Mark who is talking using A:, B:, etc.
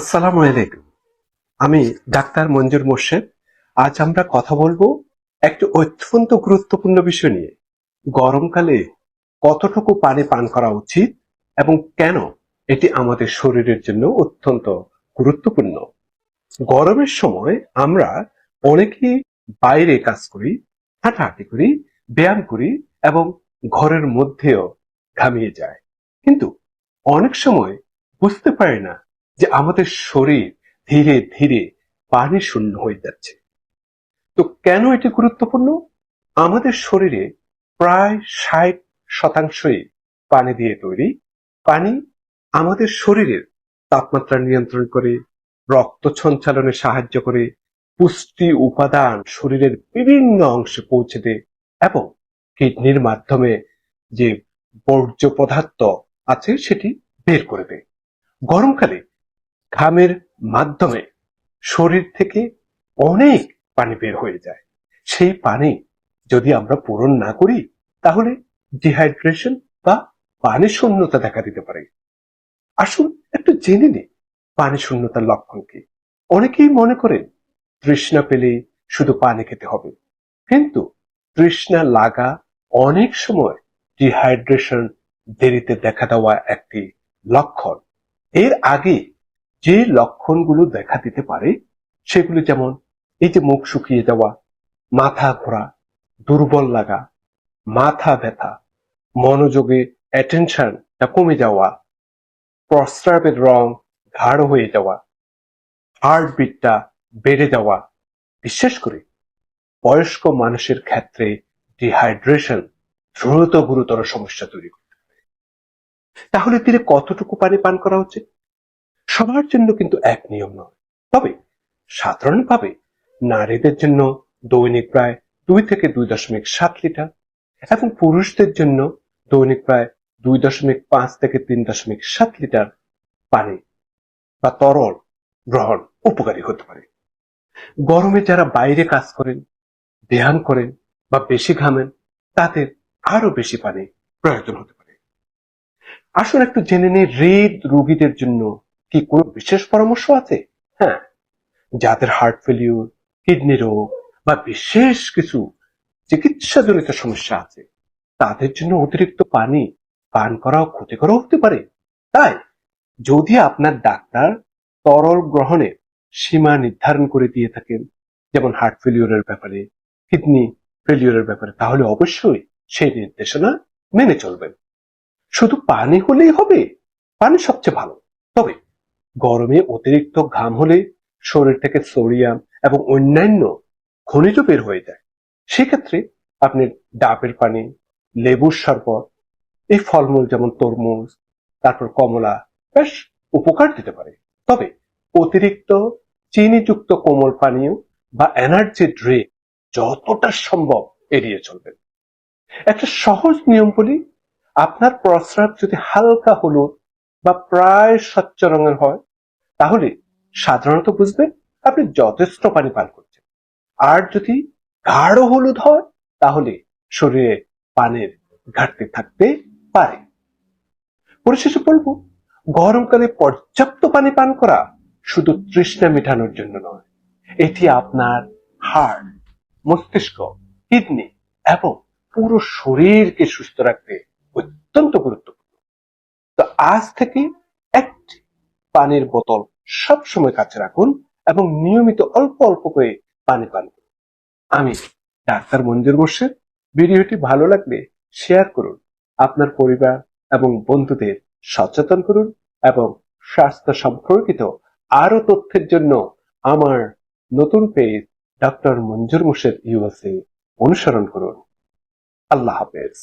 A: আসসালামু আলাইকুম। আমি ডাক্তার মঞ্জুর মোর্শেদ। আজ আমরা কথা বলবো একটি অত্যন্ত গুরুত্বপূর্ণ বিষয় নিয়ে। গরমকালে কতটুকু পানি পান করা উচিত এবং কেন এটি আমাদের শরীরের জন্য অত্যন্ত গুরুত্বপূর্ণ। গরমের সময় আমরা অনেকেই বাইরে কাজ করি, হাঁটাহাঁটি করি, ব্যায়াম করি এবং ঘরের মধ্যেও ঘামিয়ে যায়। কিন্তু অনেক সময় বুঝতে পারি না যে আমাদের শরীর ধীরে ধীরে পানি শূন্য হয়ে যাচ্ছে। তো কেন এটি গুরুত্বপূর্ণ? আমাদের শরীরে প্রায় 60% পানি দিয়ে তৈরি। পানি আমাদের শরীরের তাপমাত্রা নিয়ন্ত্রণ করে, রক্ত সঞ্চালনে সাহায্য করে, পুষ্টি উপাদান শরীরের বিভিন্ন অংশে পৌঁছে দেয় এবং কিডনির মাধ্যমে যে বর্জ্য পদার্থ আছে সেটি বের করে দেয়। গরমকালে ঘামের মাধ্যমে শরীর থেকে অনেক পানি বের হয়ে যায়। সেই পানি যদি আমরা পূরণ না করি তাহলে ডিহাইড্রেশন বা পানি শূন্যতা দেখা দিতে পারে। আসুন একটু জেনে নিই পানি শূন্যতার লক্ষণ কি। অনেকেই মনে করেন তৃষ্ণা পেলে শুধু পানি খেতে হবে, কিন্তু তৃষ্ণা লাগা অনেক সময় ডিহাইড্রেশন দেরিতে দেখা দেওয়া একটি লক্ষণ। এর আগে যে লক্ষণগুলো দেখা দিতে পারে সেগুলো যেমন এই যে মুখ শুকিয়ে যাওয়া, মাথা ঘোরা, দুর্বল লাগা, মাথা ব্যথা, মনোযোগে অ্যাটেনশনটা কমে যাওয়া, প্রস্রাবের রং গাঢ় হয়ে যাওয়া, হার্টবিটটা বেড়ে যাওয়া। বিশেষ করে বয়স্ক মানুষের ক্ষেত্রে ডিহাইড্রেশন দ্রুত গুরুতর সমস্যা তৈরি করে। তাহলে দিনে কতটুকু পানি পান করা উচিত? সবার জন্য কিন্তু এক নিয়ম নয়, তবে সাধারণভাবে নারীদের জন্য দৈনিক প্রায় 2 থেকে 2.7 লিটার এবং পুরুষদের জন্য দৈনিক প্রায় 2.5 থেকে 3.7 লিটার পানি বা তরল গ্রহণ উপকারী হতে পারে। গরমে যারা বাইরে কাজ করেন, ব্যায়াম করেন বা বেশি ঘামেন, তাদের আরো বেশি পানি প্রয়োজন হতে পারে। আসুন একটু জেনে নিই হৃদ রোগীদের জন্য কি কোনো বিশেষ পরামর্শ আছে। হ্যাঁ, যাদের হার্ট ফেলিউর, কিডনি রোগ বা বিশেষ কিছু চিকিৎসাজনিত সমস্যা আছে, তাদের জন্য অতিরিক্ত পানি পান করাও ক্ষতিকর হতে পারে। তাই যদি আপনার ডাক্তার তরল গ্রহণের সীমা নির্ধারণ করে দিয়ে থাকেন, যেমন হার্ট ফেলিউরের ব্যাপারে, কিডনি ফেলিউরের ব্যাপারে, তাহলে অবশ্যই সেই নির্দেশনা মেনে চলবেন। শুধু পানি হলেই হবে? পানি সবচেয়ে ভালো, তবে গরমে অতিরিক্ত ঘাম হলে শরীর থেকে সোডিয়াম এবং অন্যান্য খনিজ বের হয়ে যায়। সেক্ষেত্রে আপনি ডাবের পানি, লেবুর শরবত, এই ফলমূল যেমন তরমুজ, তারপর কমলা বেশ উপকার দিতে পারে। তবে অতিরিক্ত চিনিযুক্ত কোমল পানীয় বা এনার্জি ড্রিঙ্ক যতটা সম্ভব এড়িয়ে চলবেন। একটা সহজ নিয়ম বলি, আপনার প্রস্রাব যদি হালকা হলুদ বা প্রায় স্বচ্ছ রঙের হয় তাহলে সাধারণত বুঝবেন আপনি যথেষ্ট পানি পান করছেন। আর যদি গাঢ় হলুদ হয় তাহলে শরীরে পানির ঘাটতি থাকতে পারে। পরিশেষে বলবো, গরমকালে পর্যাপ্ত পানি পান করা শুধু তৃষ্ণা মেটানোর জন্য নয়, এটি আপনার হার্ট, মস্তিষ্ক, কিডনি এবং পুরো শরীরকে সুস্থ রাখতে অত্যন্ত গুরুত্বপূর্ণ। তো আজ থেকে একটি পানির বোতল সব সময় কাছে রাখুন এবং নিয়মিত অল্প অল্প করে পানি পান করুন। আমি ডাক্তার মঞ্জুর মোর্শেদ। ভিডিওটি ভালো লাগলে শেয়ার করুন, আপনার পরিবার এবং বন্ধুদের সচেতন করুন এবং স্বাস্থ্য সম্পর্কিত আরো তথ্যের জন্য আমার নতুন পেজ ডক্টর মঞ্জুর মোর্শেদ ইউএসএ অনুসরণ করুন। আল্লাহ হাফেজ।